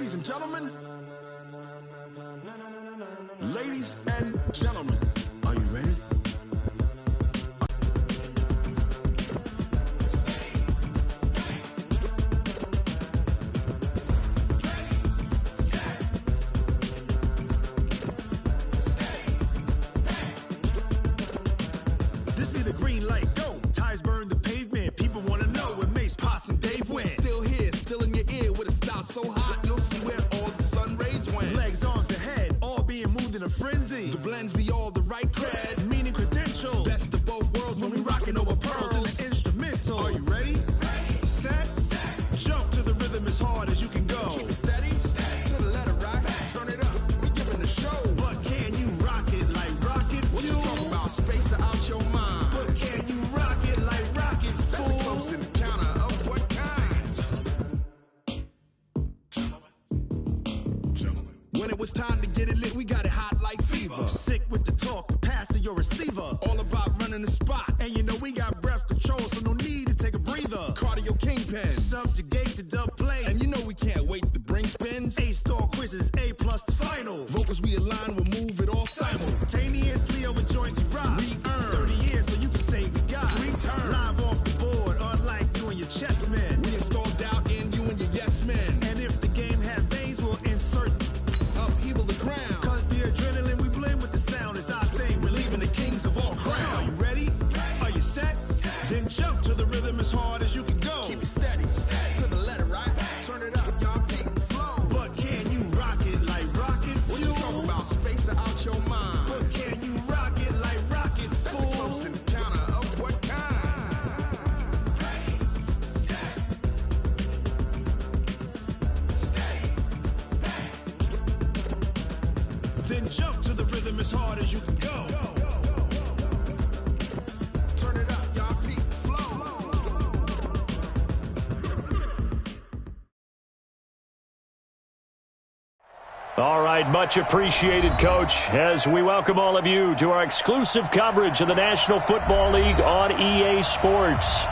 Ladies and gentlemen, are you ready? This be the green light, go. Tires burn the pavement, people want to know where Mace, Poss, and Dave went. Still here, still in your ear with a style so hot, you'll see where all the sun rays went. Legs, arms, and head, all being moved in a frenzy. The blends be all the right cred, meaning credentials. Best of both worlds when we rockin' over pearls in the instrumental. Are you ready? Set, jump to the rhythm as hard as you can go. Keep it steady, to the letter rock, turn it up, we giving the show. But can you rock it like rocket fuel? What you talking about, space or out your mind? But can you rock it like rockets, fool? That's a close encounter of what kind? Gentlemen. When it was time to get it lit, we got it hot like fever. Sick with the talk, the pass to your receiver. All about running the spot. And you know we got breath control, so no need to take a breather. Cardio kingpin, subjugate the dub play. And you know we can't wait to bring spins. A-star quizzes, A+ the final. Vocals we align, we'll move it all simultaneously over joints we rock. We earn 30 years, so you can say we got 3 turns. Live off the board, unlike you and your chess men. We install doubt in you and your yes men. And if the game had veins, we'll insert upheaval the ground. Cause the adrenaline we blend with the sound is our thing. We're leaving the kings of all crowns. So are you ready? Are you set? Then jump to the rhythm as hard as you can go. Keep it steady, to the letter right. Turn it up, y'all beat the flow. But can you rock it like rocket fuel? What you talking about, space or out your mind? But can you rock it like rockets, fool? That's a close encounter of what kind? Ready, set, stay back. Then jump to the rhythm as hard as you can go. Turn it up, y'all beat the flow. All right, much appreciated, Coach, as we welcome all of you to our exclusive coverage of the National Football League on EA Sports.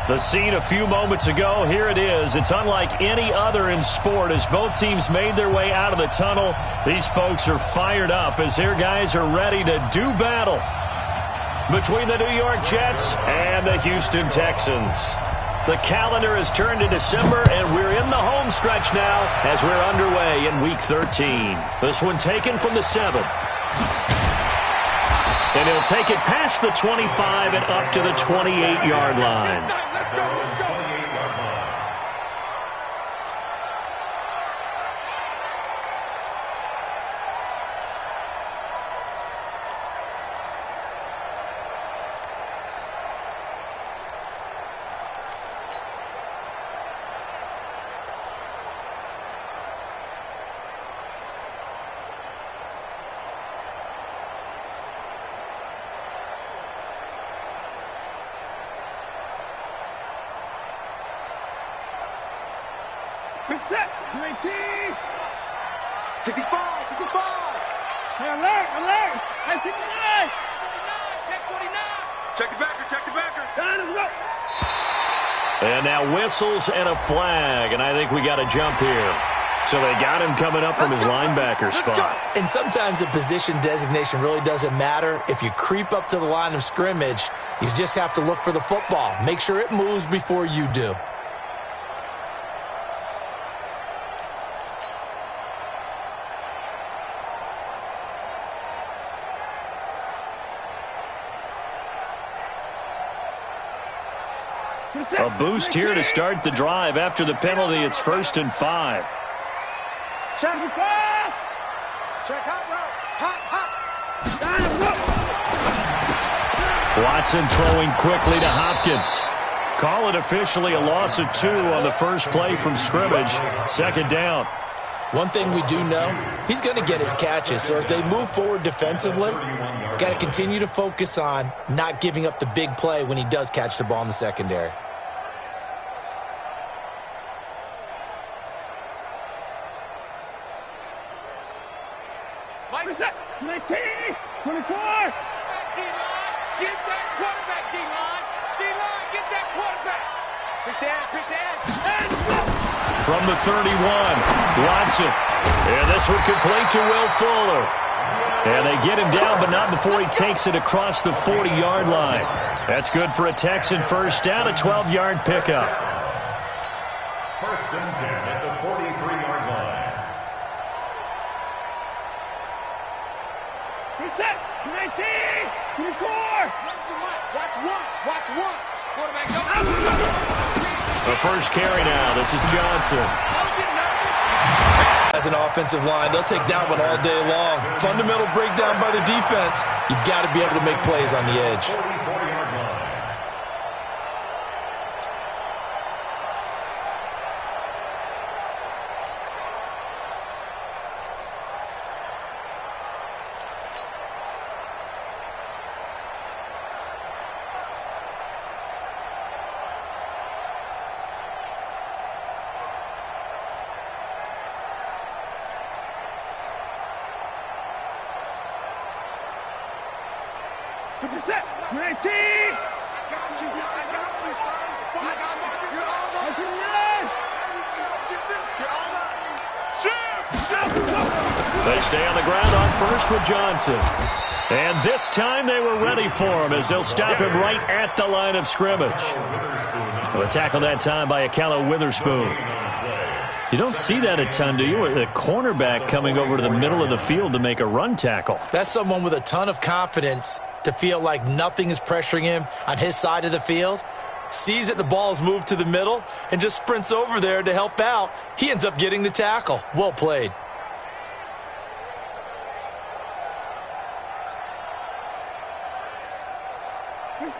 The scene a few moments ago, here it is. It's unlike any other in sport as both teams made their way out of the tunnel. These folks are fired up as their guys are ready to do battle between the New York Jets and the Houston Texans. The calendar has turned to December, and we're in the home stretch now as we're underway in Week 13. This one taken from the 7. And he'll take it past the 25 and up to the 28-yard line. Set, 19, 65, 65. Hey, alert, hey, 69. 49, check 49. Check the backer. Let's go. And now whistles and a flag, and I think we got a jump here. So they got him coming up from his linebacker spot. And sometimes the position designation really doesn't matter. If you creep up to the line of scrimmage, you just have to look for the football. Make sure it moves before you do. A boost here to start the drive. After the penalty, it's 1st and 5. Check hot route. Watson throwing quickly to Hopkins. Call it officially a loss of 2 on the first play from scrimmage. 2nd down. One thing we do know, he's going to get his catches. So as they move forward defensively, got to continue to focus on not giving up the big play when he does catch the ball in the secondary. Set, 19, 24. Get that quarterback, D-line. D-line, get that quarterback. from the 31. Watson. And this one complete to Will Fuller. And they get him down, but not before he takes it across the 40-yard line. That's good for a Texan first down, a 12-yard pickup. First and 10 at the 43-yard line. Reset. 19. 24. Watch one. Watch one. Quarterback, go. The first carry now. This is Johnson. As an offensive line, they'll take that one all day long. Fundamental breakdown by the defense. You've got to be able to make plays on the edge. 44-yard line. Put your set. 19. I got you. I got you, son. I got you. You're almost. They stay on the ground on first with Johnson. And this time they were ready for him as they'll stop him right at the line of scrimmage. Well, a tackle that time by Akala Witherspoon. You don't see that a ton, do you? A cornerback coming over to the middle of the field to make a run tackle. That's someone with a ton of confidence to feel like nothing is pressuring him on his side of the field. Sees that the ball's moved to the middle and just sprints over there to help out. He ends up getting the tackle. Well played.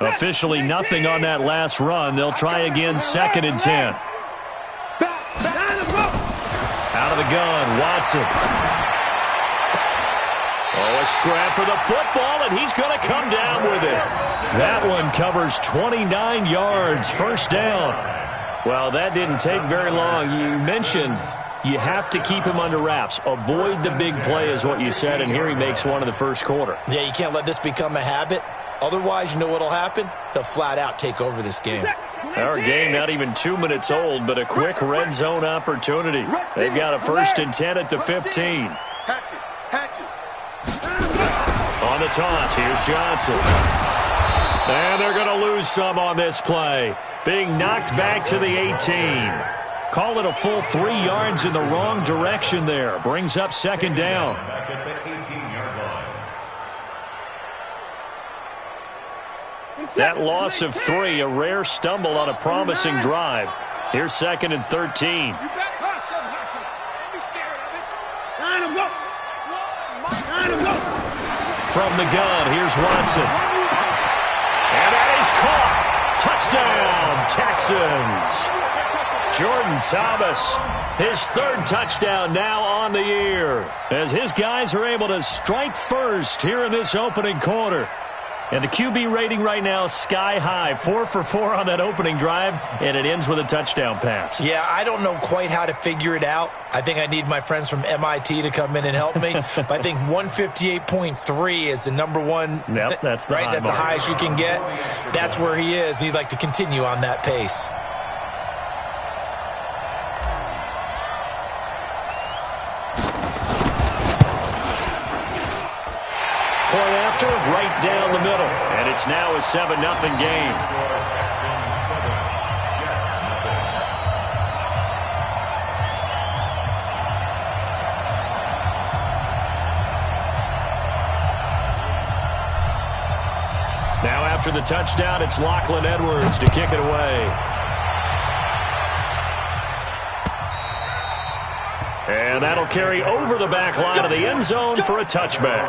Officially nothing on that last run. They'll try again, 2nd and 10. Out of the gun, Watson. Oh, a scrap for the football, and he's going to come down with it. That one covers 29 yards, first down. Well, that didn't take very long. You mentioned you have to keep him under wraps. Avoid the big play is what you said, and here he makes one in the first quarter. Yeah, you can't let this become a habit. Otherwise, you know what will happen? They'll flat out take over this game. Our game not even 2 minutes old, but a quick red zone opportunity. They've got a 1st and 10 at the 15. On the toss, here's Johnson. And they're going to lose some on this play. Being knocked back to the 18. Call it a full 3 yards in the wrong direction there. Brings up 2nd down. Back at the 18-yard line. That loss of 3, a rare stumble on a promising drive. Here's 2nd and 13. From the gun, here's Watson. And that is caught. Touchdown, Texans. Jordan Thomas, his 3rd touchdown now on the year, as his guys are able to strike first here in this opening quarter. And the QB rating right now is sky high, 4 for 4 on that opening drive, and it ends with a touchdown pass. Yeah, I don't know quite how to figure it out. I think I need my friends from MIT to come in and help me. But I think 158.3 is the number one. Yep, that's the right. high That's mark. the highest you can get. That's where he is. He'd like to continue on that pace. Point after, right down the middle. And it's now a 7-0 game. Now after the touchdown, it's Lachlan Edwards to kick it away. And that'll carry over the back line of the end zone for a touchback.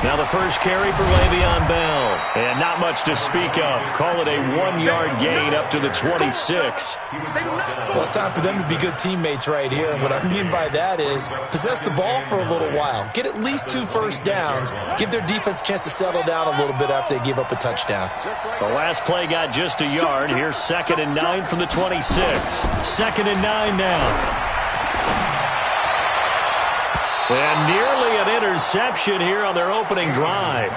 Now the first carry for Le'Veon Bell. And not much to speak of. Call it a 1-yard gain up to the 26. Well, it's time for them to be good teammates right here. And what I mean by that is possess the ball for a little while. Get at least 2 first downs. Give their defense a chance to settle down a little bit after they give up a touchdown. The last play got just a yard. Here's 2nd and 9 from the 26. 2nd and 9 now. And nearly an interception here on their opening drive.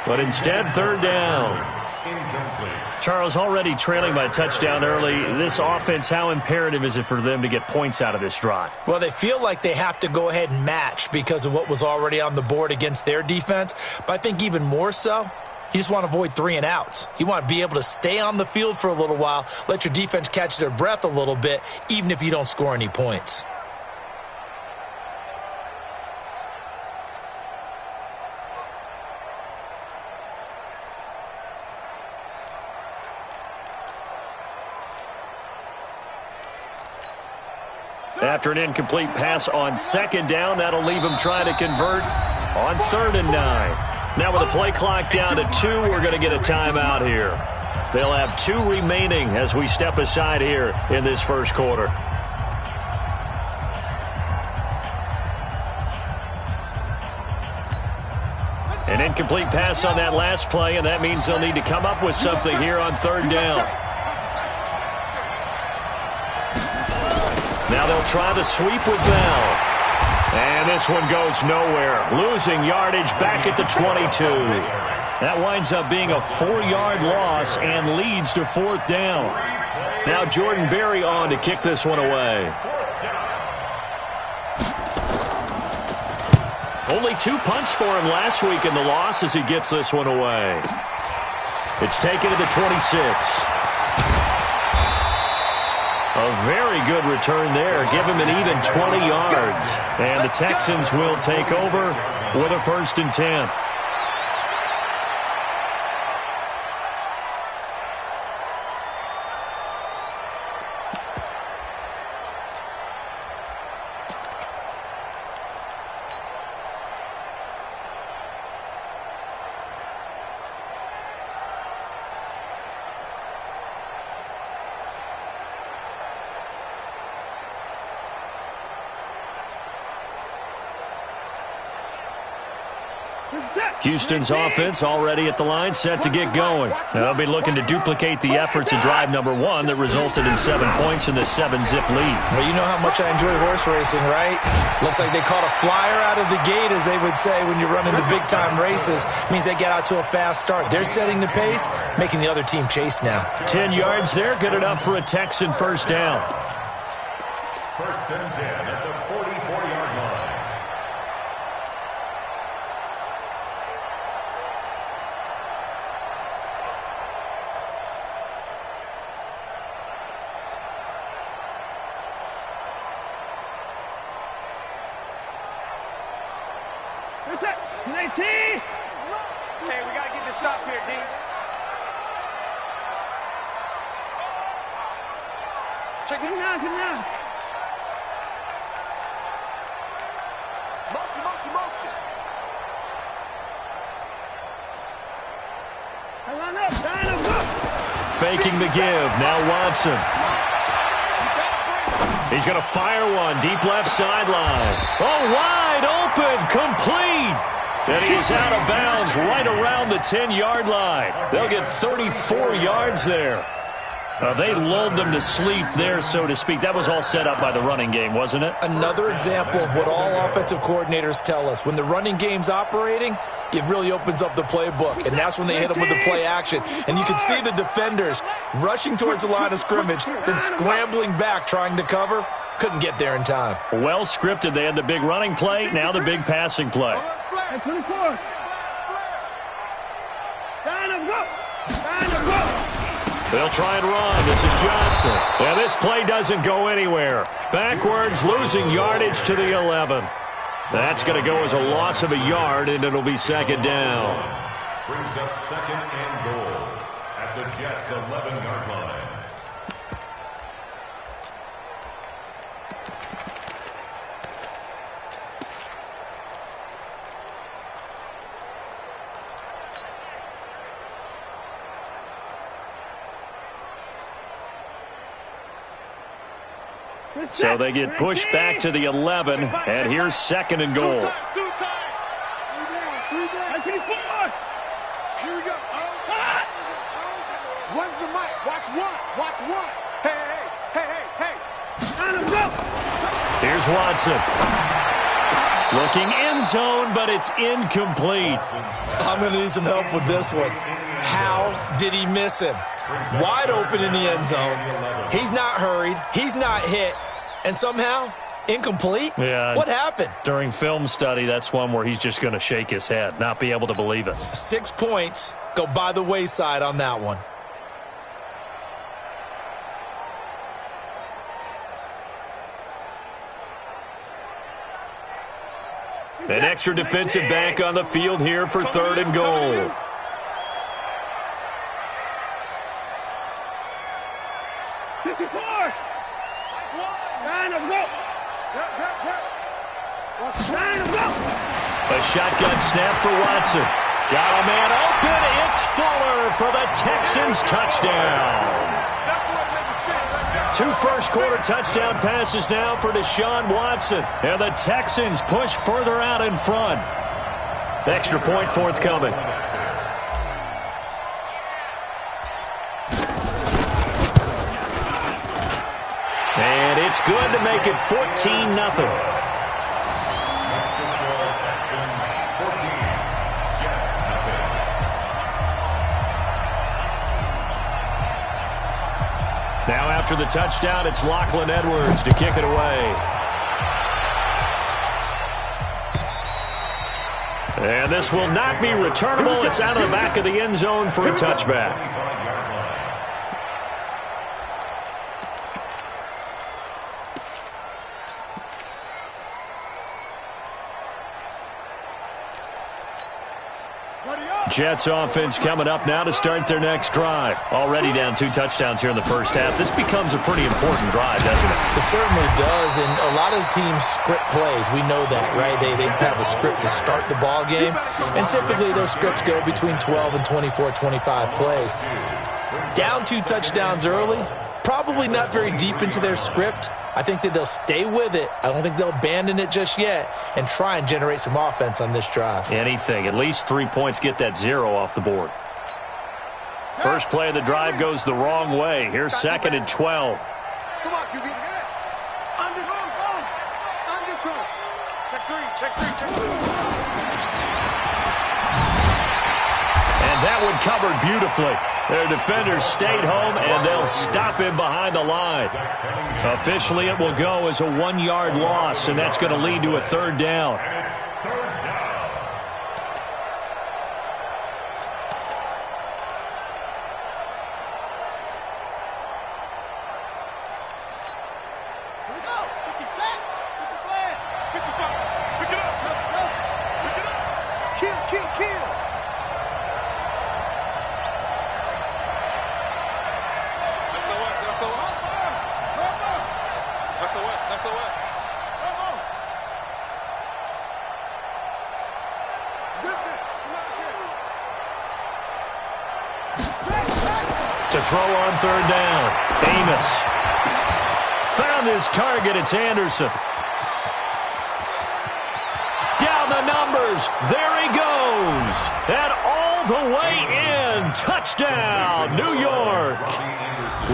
But instead, 3rd down. Charles, already trailing by a touchdown early. This offense, how imperative is it for them to get points out of this drive? Well, they feel like they have to go ahead and match because of what was already on the board against their defense. But I think even more so, you just want to avoid 3 and outs. You want to be able to stay on the field for a little while, let your defense catch their breath a little bit, even if you don't score any points. After an incomplete pass on 2nd down, that'll leave them trying to convert on 3rd and 9. Now with the play clock down to 2, we're going to get a timeout here. They'll have 2 remaining as we step aside here in this first quarter. An incomplete pass on that last play, and that means they'll need to come up with something here on 3rd down. Now they'll try the sweep with Bell. And this one goes nowhere. Losing yardage back at the 22. That winds up being a 4-yard loss and leads to 4th down. Now Jordan Berry on to kick this one away. Only 2 punts for him last week in the loss as he gets this one away. It's taken to the 26. A very good return there. Give him an even 20 yards. And the Texans will take over with a 1st and 10. Houston's offense already at the line, set to get going. Now they'll be looking to duplicate the efforts of drive number 1 that resulted in 7 points in the 7-zip lead. Well, you know how much I enjoy horse racing, right? Looks like they caught a flyer out of the gate, as they would say when you're running the big-time races. Means they get out to a fast start. They're setting the pace, making the other team chase now. 10 yards there, good enough for a Texan 1st down. 1st and 10 at the 44-yard line. Hey, we got to get this stop here, D. Check it out, Motion. Line up. Faking the give. Now Watson. He's going to fire one. Deep left sideline. Oh, wide open. Complete. And he is out of bounds right around the 10-yard line. They'll get 34 yards there. They lulled them to sleep there, so to speak. That was all set up by the running game, wasn't it? Another example of what all offensive coordinators tell us. When the running game's operating, it really opens up the playbook, and that's when they hit them with the play action. And you can see the defenders rushing towards the line of scrimmage, then scrambling back trying to cover. Couldn't get there in time. Well scripted. They had the big running play, now the big passing play. 24. They'll try and run. This is Johnson. And this play doesn't go anywhere. Backwards, losing yardage to the 11. That's going to go as a loss of a yard, and it'll be 2nd down. Brings up 2nd and goal at the Jets' 11-yard line. So they get pushed back to the 11, and here's 2nd and goal. Two times. Here we go. One's the mic. Watch one. Watch one. Hey. Here's Watson. Looking end zone, but it's incomplete. I'm going to need some help with this one. How did he miss him? Wide open in the end zone. He's not hurried. He's not hit. And somehow, incomplete? Yeah. What happened? During film study, that's one where he's just going to shake his head, not be able to believe it. 6 points go by the wayside on that one. An extra defensive back on the field here for 3rd and goal. A shotgun snap for Watson. Got a man open. It's Fuller for the Texans touchdown. 2 first-quarter touchdown passes now for Deshaun Watson. And the Texans push further out in front. Extra point forthcoming. And it's good to make it 14-0. Now after the touchdown, it's Lachlan Edwards to kick it away. And this will not be returnable. It's out of the back of the end zone for a touchback. Jets offense coming up now to start their next drive. Already down 2 touchdowns here in the first half. This becomes a pretty important drive, doesn't it? It certainly does, and a lot of teams script plays. We know that, right? They have a script to start the ball game, and typically those scripts go between 12 and 24, 25 plays. Down 2 touchdowns early, probably not very deep into their script. I think that they'll stay with it. I don't think they'll abandon it just yet and try and generate some offense on this drive. Anything. At least 3 points, get that 0 off the board. First play of the drive goes the wrong way. Here's 2nd and 12. Come on, QB. Under. Check three. And that one covered beautifully. Their defenders stayed home, and they'll stop him behind the line. Officially, it will go as a 1-yard loss, and that's going to lead to a 3rd down. To throw on 3rd down. Amos. Found his target. It's Anderson. Down the numbers. There he goes. And all the way in. Touchdown, New York.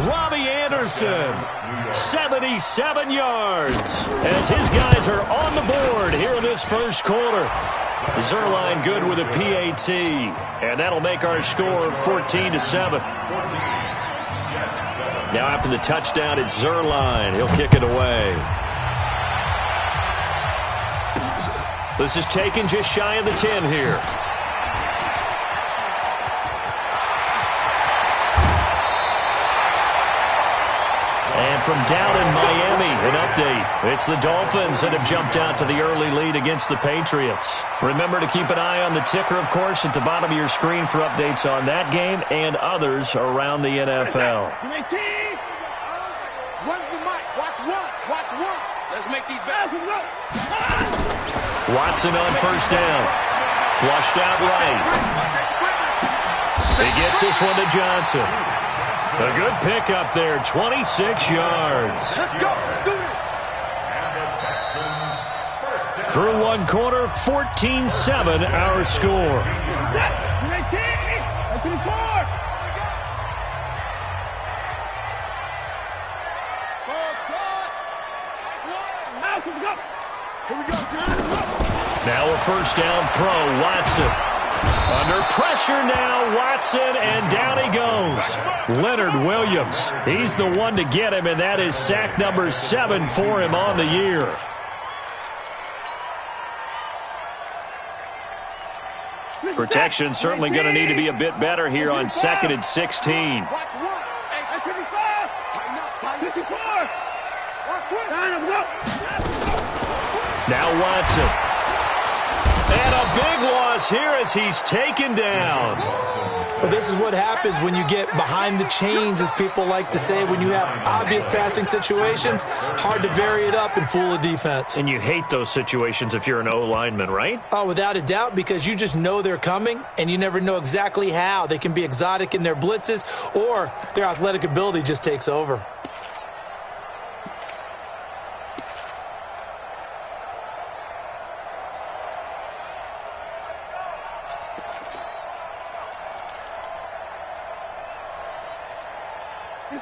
Robbie Anderson. 77 yards. As his guys are on the board here in this first quarter. Zerline good with a PAT. And that'll make our score 14-7. Now after the touchdown, it's Zerline. He'll kick it away. This is taken just shy of the 10 here. And from down in Miami, an update. It's the Dolphins that have jumped out to the early lead against the Patriots. Remember to keep an eye on the ticker, of course, at the bottom of your screen for updates on that game and others around the NFL. One's the mic. Watch one. Let's make these back. Watson on first down. Flushed out right. He gets this one to Johnson. A good pickup there, 26 yards. Let's go. Do it. Through one quarter, 14-7 our score. Now a first down throw, Watson. Under pressure now, Watson, and down he goes. Leonard Williams, he's the one to get him, and that is sack number 7 for him on the year. Protection certainly going to need to be a bit better here on 2nd and 16. Now Watson. And a big loss here as he's taken down. Well, this is what happens when you get behind the chains, as people like to say. When you have obvious passing situations, hard to vary it up and fool a defense. And you hate those situations if you're an O-lineman, right? Oh, without a doubt, because you just know they're coming, and you never know exactly how. They can be exotic in their blitzes, or their athletic ability just takes over.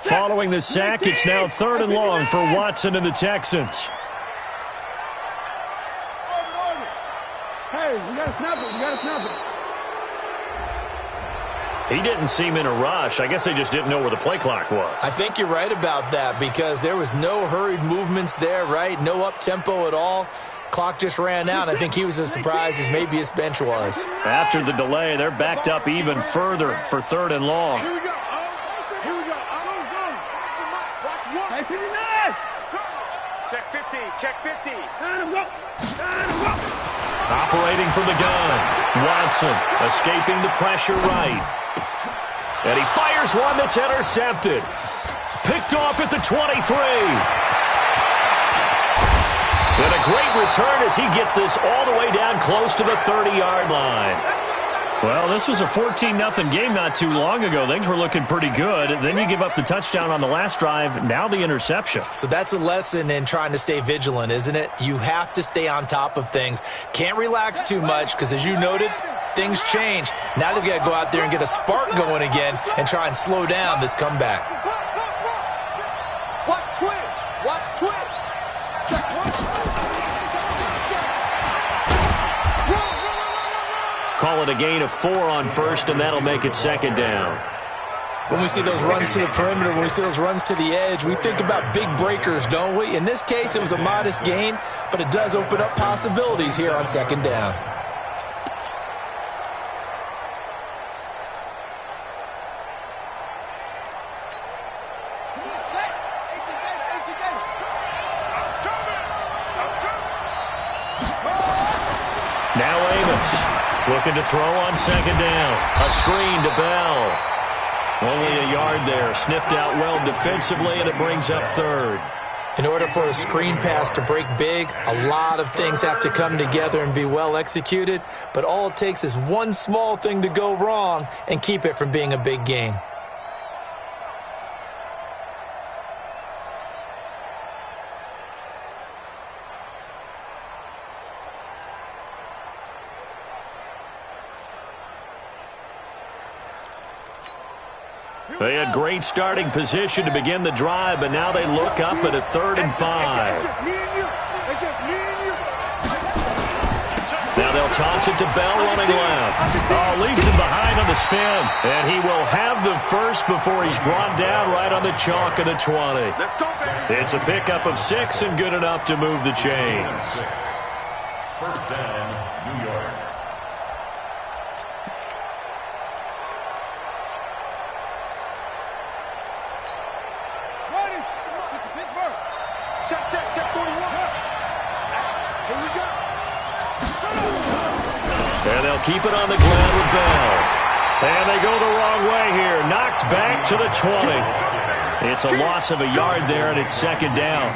Following the sack, it's now 3rd and long for Watson and the Texans. Hey, you gotta snap it. You gotta snap it. He didn't seem in a rush. I guess they just didn't know where the play clock was. I think you're right about that, because there was no hurried movements there, right? No up-tempo at all. Clock just ran out. I think he was as surprised as maybe his bench was. After the delay, they're backed up even further for 3rd and long. Here we go. Here we go. Watch one. Hey, 59. Check 50. Check 50. Operating from the gun. Watson escaping the pressure right. And he fires one that's intercepted. Picked off at the 23. And a great return as he gets this all the way down close to the 30-yard line. Well, this was a 14-0 game not too long ago. Things were looking pretty good. Then you give up the touchdown on the last drive. Now the interception. So that's a lesson in trying to stay vigilant, isn't it? You have to stay on top of things. Can't relax too much because, as you noted, things change. Now they've got to go out there and get a spark going again and try and slow down this comeback. Watch twins. Watch twins. Check one. Call it a gain of 4 on first, and that'll make it 2nd down. When we see those runs to the perimeter, when we see those runs to the edge, we think about big breakers, don't we? In this case, it was a modest gain, but it does open up possibilities here on 2nd down. Now Amos. Looking to throw on 2nd down. A screen to Bell. Only a yard there. Sniffed out well defensively, and it brings up 3rd. In order for a screen pass to break big, a lot of things have to come together and be well executed. But all it takes is one small thing to go wrong and keep it from being a big gain. They had great starting position to begin the drive, but now they look up at a 3rd and 5. It's just me and you. It's just me and you. Now they'll toss it to Bell running left. Oh, leaves him behind on the spin. And he will have the first before he's brought down right on the chalk of the 20. Let's go, baby. It's a pickup of 6 and good enough to move the chains. 1st down, New York. Check 41. Here we go. And they'll keep it on the ground with Bell. And they go the wrong way here. Knocked back to the 20. It's a loss of a yard there, and it's 2nd down.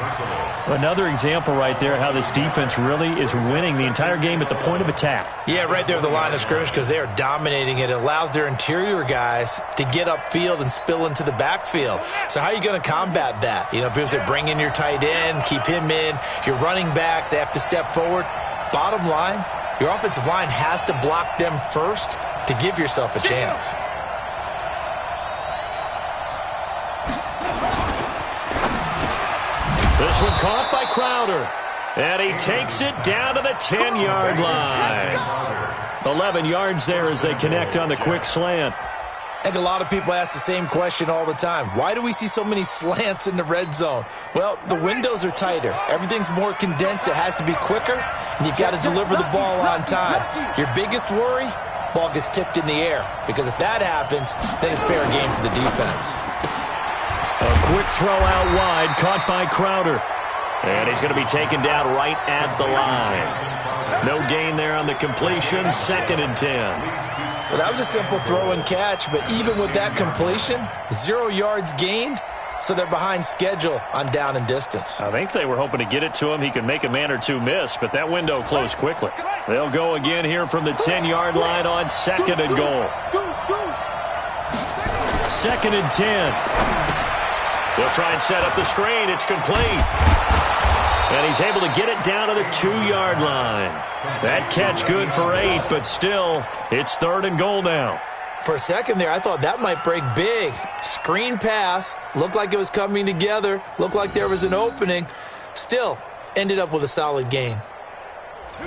Another example right there how this defense really is winning the entire game at the point of attack. Yeah, right there at the line of scrimmage, because they are dominating it. It allows their interior guys to get upfield and spill into the backfield. So how are you going to combat that? You know, because they bring in your tight end, keep him in. Your running backs, they have to step forward. Bottom line, your offensive line has to block them first to give yourself a chance. This one caught by Crowder. And he takes it down to the 10-yard line. 11 yards there as they connect on the quick slant. I think a lot of people ask the same question all the time. Why do we see so many slants in the red zone? Well, the windows are tighter. Everything's more condensed. It has to be quicker, and you've got to deliver the ball on time. Your biggest worry, ball gets tipped in the air, because if that happens, then it's fair game for the defense. A quick throw out wide, caught by Crowder. And he's going to be taken down right at the line. No gain there on the completion, 2nd and 10. Well, that was a simple throw and catch, but even with that completion, 0 yards gained, so they're behind schedule on down and distance. I think they were hoping to get it to him. He could make a man or two miss, but that window closed quickly. They'll go again here from the 10-yard line on 2nd and goal. 2nd and 10. They'll try and set up the screen. It's complete. And he's able to get it down to the 2-yard line. That catch good for 8, but still, it's 3rd and goal now. For a second there, I thought that might break big. Screen pass, looked like it was coming together, looked like there was an opening. Still, ended up with a solid gain.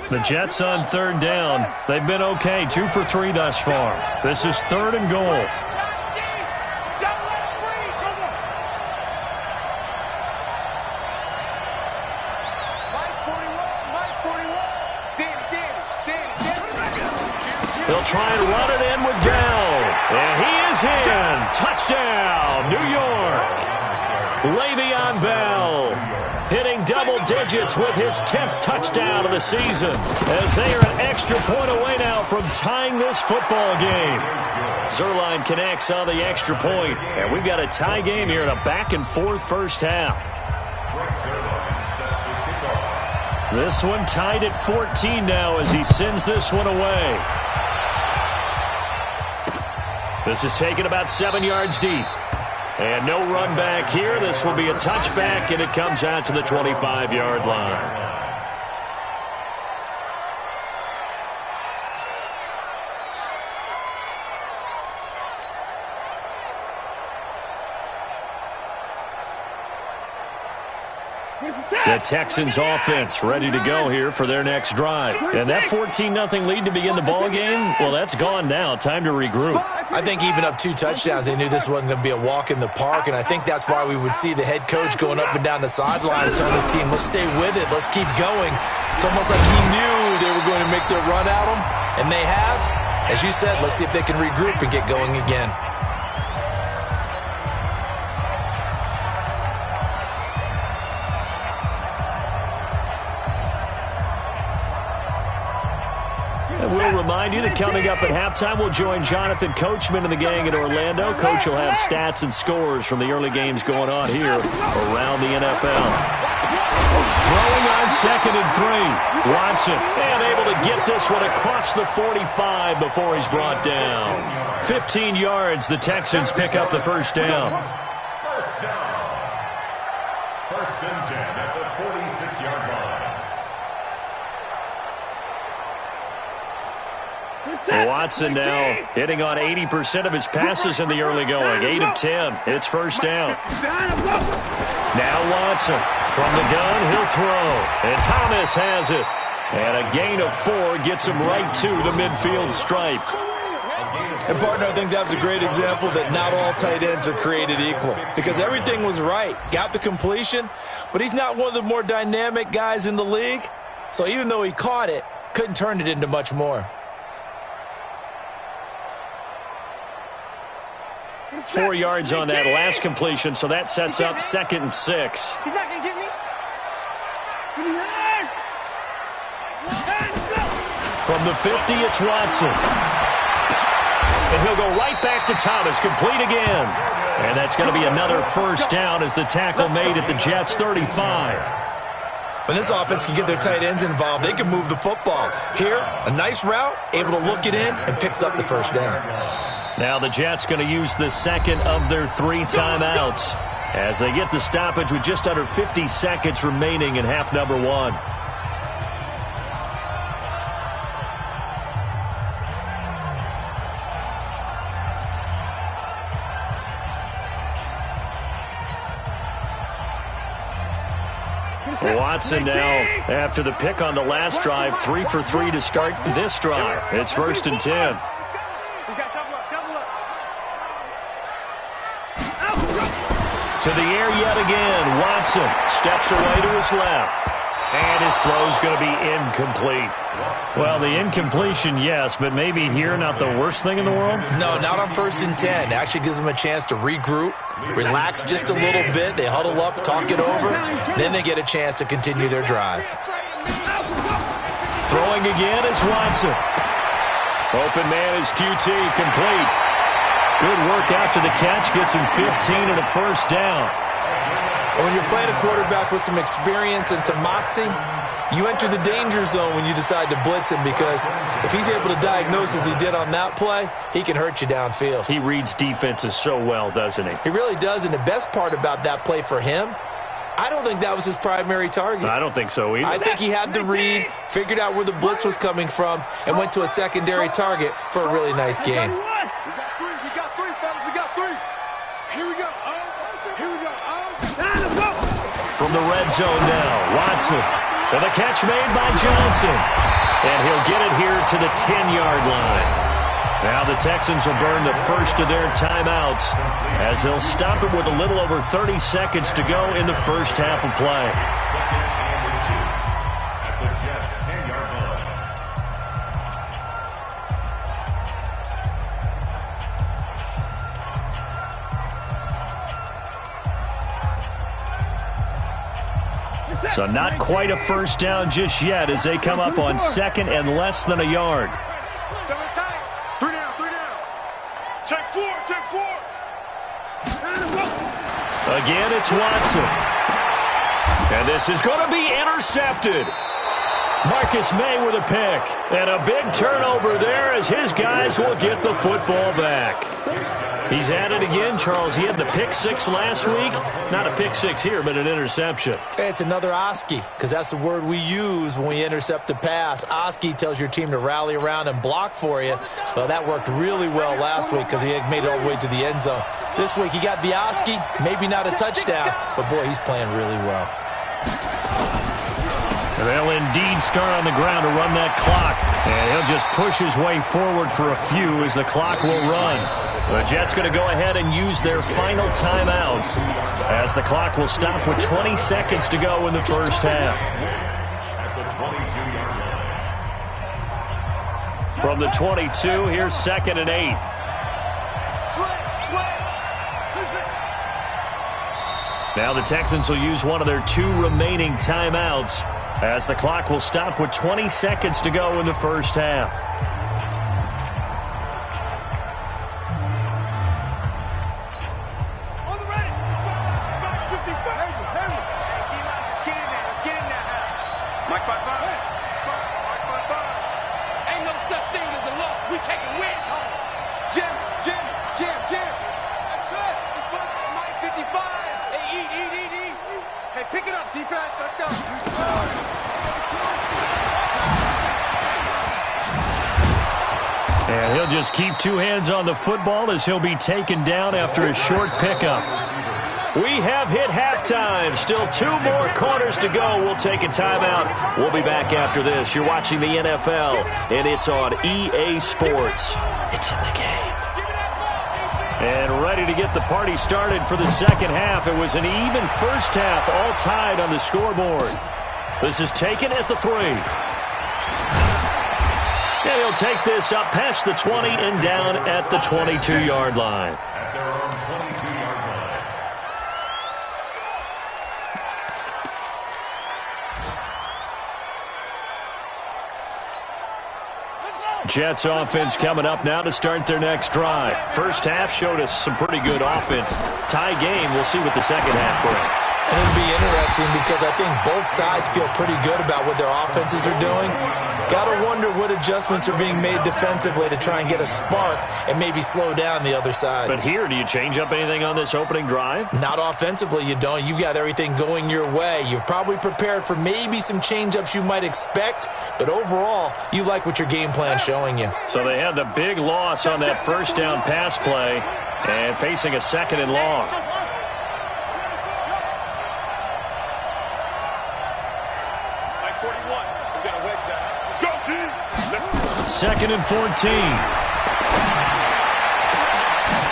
The Jets on 3rd down. They've been okay, 2 for 3 thus far. This is 3rd and goal. They'll try and run it in with Bell. And he is in. Touchdown, New York. Le'Veon Bell hitting double digits with his 10th touchdown of the season, as they are an extra point away now from tying this football game. Zerline connects on the extra point, and we've got a tie game here in a back-and-forth first half. This one tied at 14 now as he sends this one away. This is taken about 7 yards deep. And no run back here. This will be a touchback, and it comes out to the 25-yard line. The Texans offense ready to go here for their next drive. And that 14-0 lead to begin the ball game, well, that's gone now. Time to regroup. I think even up 2 touchdowns, they knew this wasn't going to be a walk in the park, and I think that's why we would see the head coach going up and down the sidelines telling his team, let's stay with it, let's keep going. It's almost like he knew they were going to make their run at him, and they have. As you said, let's see if they can regroup and get going again. We'll remind you that coming up at halftime, we'll join Jonathan Coachman and the gang in Orlando. Coach will have stats and scores from the early games going on here around the NFL. Throwing on 2nd and 3. Watson, and able to get this one across the 45 before he's brought down. 15 yards, the Texans pick up the first down. First down. 1st and 10 at the 46-yard line. Watson now hitting on 80% of his passes in the early going. 8 of 10. It's first down. Now Watson from the gun. He'll throw. And Thomas has it. And a gain of 4 gets him right to the midfield stripe. And, partner, I think that was a great example that not all tight ends are created equal, because everything was right. Got the completion, but he's not one of the more dynamic guys in the league. So even though he caught it, couldn't turn it into much more. 4 yards on that last completion, so that sets up 2nd and 6. He's not going to get me. From the 50, it's Watson. And he'll go right back to Thomas, complete again. And that's going to be another first down as the tackle made at the Jets' 35. When this offense can get their tight ends involved, they can move the football. Here, a nice route, able to look it in, and picks up the first down. Now the Jets going to use the second of their 3 timeouts as they get the stoppage with just under 50 seconds remaining in half number 1. Watson now, after the pick on the last drive, 3 for 3 to start this drive. It's 1st and 10. To the air yet again. Watson steps away to his left. And his throw's going to be incomplete. Well, the incompletion, yes, but maybe here not the worst thing in the world? No, not on 1st and 10. Actually gives them a chance to regroup, relax just a little bit. They huddle up, talk it over. Then they get a chance to continue their drive. Throwing again is Watson. Open man is QT, complete. Good work after the catch. Gets him 15 and a first down. When you're playing a quarterback with some experience and some moxie, you enter the danger zone when you decide to blitz him, because if he's able to diagnose as he did on that play, he can hurt you downfield. He reads defenses so well, doesn't he? He really does, and the best part about that play for him, I don't think that was his primary target. I don't think so either. I think he had the read, figured out where the blitz was coming from, and went to a secondary target for a really nice gain. From the red zone now, Watson. And the catch made by Johnson. And he'll get it here to the 10-yard line. Now the Texans will burn the first of their timeouts as they'll stop it with a little over 30 seconds to go in the first half of play. At the Jets' 10-yard line. So not quite a first down just yet as they come up on 2nd and less than a yard. 3 down. Take 4. Again, it's Watson. And this is going to be intercepted. Marcus May with a pick. And a big turnover there as his guys will get the football back. He's at it again, Charles. He had the pick 6 last week. Not a pick 6 here, but an interception. It's another Oski, because that's the word we use when we intercept a pass. Oski tells your team to rally around and block for you. Well, that worked really well last week because he had made it all the way to the end zone. This week he got the Oski, maybe not a touchdown, but boy, he's playing really well. They'll indeed start on the ground to run that clock. And he'll just push his way forward for a few as the clock will run. The Jets going to go ahead and use their final timeout as the clock will stop with 20 seconds to go in the first half. At the 22-yard line. From the 22, here's 2nd and 8. Now the Texans will use one of their 2 remaining timeouts as the clock will stop with 20 seconds to go in the first half. Mike 5-5. Ain't no such thing as a loss. We taking wins home. Jim. That's it. Mike 55. Hey, eat. Hey, pick it up, defense. Let's go. And he'll just keep 2 hands on the football as he'll be taken down after a short pickup. We have hit halftime. Still 2 more quarters to go. We'll take a timeout. We'll be back after this. You're watching the NFL, and it's on EA Sports. It's in the game. And ready to get the party started for the second half. It was an even first half, all tied on the scoreboard. This is taken at the 3. And he'll take this up past the 20 and down at the 22-yard line. At their own 22-yard line. Jets offense coming up now to start their next drive. First half showed us some pretty good offense. Tie game. We'll see what the second half brings. And it'll be interesting because I think both sides feel pretty good about what their offenses are doing. Got to wonder what adjustments are being made defensively to try and get a spark and maybe slow down the other side. But here, do you change up anything on this opening drive? Not offensively, you don't. You've got everything going your way. You've probably prepared for maybe some change-ups you might expect, but overall, you like what your game plan's showing you. So they had the big loss on that first down pass play and facing a 2nd and long. 2nd and 14.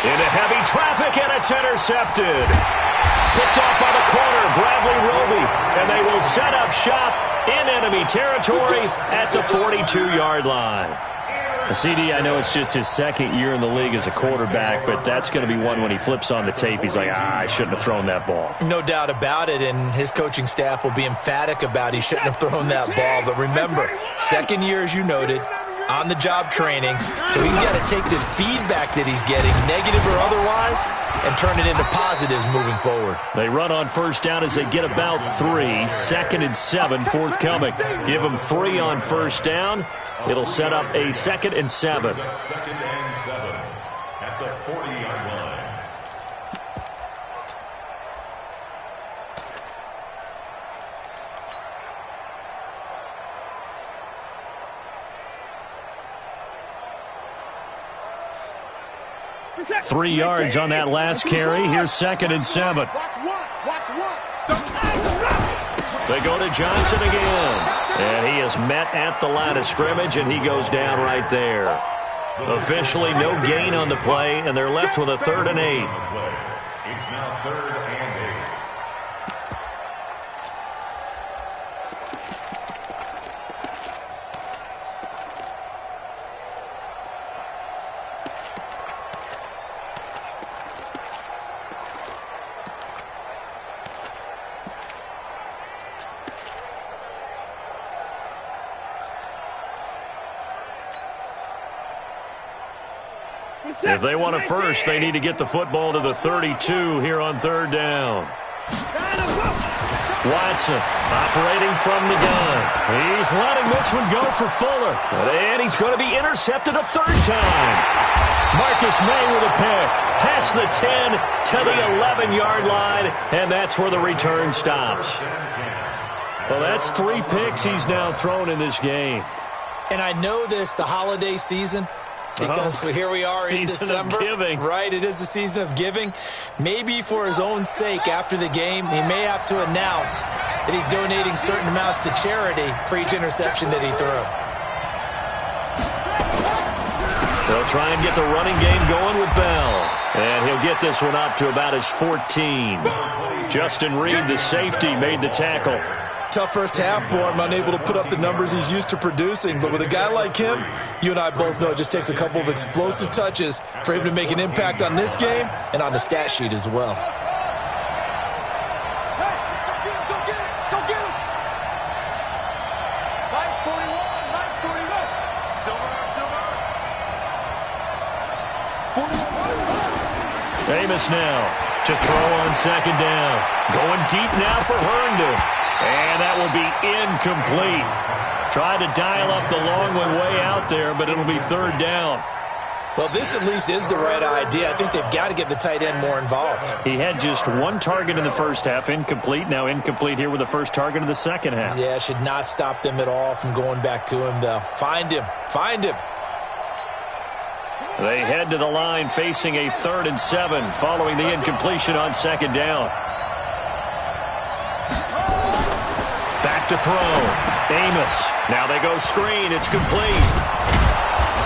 Into heavy traffic, and it's intercepted. Picked off by the corner, Bradley Roby, and they will set up shop in enemy territory at the 42-yard line. CD, I know it's just his 2nd year in the league as a quarterback, but that's going to be one when he flips on the tape. He's like, I shouldn't have thrown that ball. No doubt about it, and his coaching staff will be emphatic about he shouldn't have thrown that ball. But remember, 2nd year, as you noted, on-the-job training, so he's got to take this feedback that he's getting, negative or otherwise, and turn it into positives moving forward. They run on 1st down as they get about 3. 2nd and 7 forthcoming. Give them 3 on 1st down. It'll set up a 2nd and 7. 2nd and 7 at the 40-yard line. Three yards on that last carry. Here's 2nd and 7. They go to Johnson again. And he is met at the line of scrimmage, and he goes down right there. Officially no gain on the play, and they're left with a 3rd and 8. It's now 3rd and 8. If they want a first, they need to get the football to the 32 here on 3rd down. Watson operating from the gun. He's letting this one go for Fuller. And he's going to be intercepted a 3rd time. Marcus May with a pick. Past the 10 to the 11-yard line, and that's where the return stops. Well, that's 3 picks he's now thrown in this game. And I know this, the holiday season, because here we are in December. Giving. Right, it is the season of giving. Maybe for his own sake after the game, he may have to announce that he's donating certain amounts to charity for each interception that he threw. They'll try and get the running game going with Bell. And he'll get this one up to about his 14. Justin Reed, the safety, made the tackle. Tough first half for him, unable to put up the numbers he's used to producing. But with a guy like him, you and I both know it just takes a couple of explosive touches for him to make an impact on this game and on the stat sheet as well. Amos now to throw on 2nd down. Going deep now for Herndon. And that will be incomplete. Tried to dial up the long way out there, but it'll be 3rd down. Well, this at least is the right idea. I think they've got to get the tight end more involved. He had just 1 target in the first half, incomplete. Now incomplete here with the first target in the second half. Yeah, should not stop them at all from going back to him, though. Find him. Find him. They head to the line facing a 3rd and 7 following the incompletion on 2nd down. Back to throw. Amos. Now they go screen. It's complete.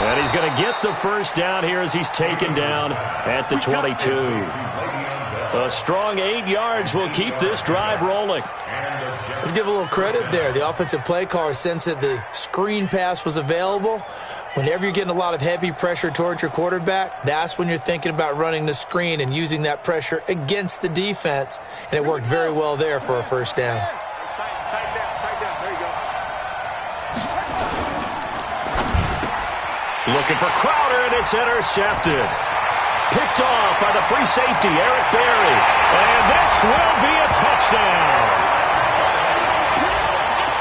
And he's going to get the first down here as he's taken down at the 22. A strong 8 yards will keep this drive rolling. Let's give a little credit there. The offensive play caller sensed that the screen pass was available. Whenever you're getting a lot of heavy pressure towards your quarterback, that's when you're thinking about running the screen and using that pressure against the defense. And it worked very well there for a first down. Looking for Crowder, and it's intercepted. Picked off by the free safety, Eric Berry. And this will be a touchdown.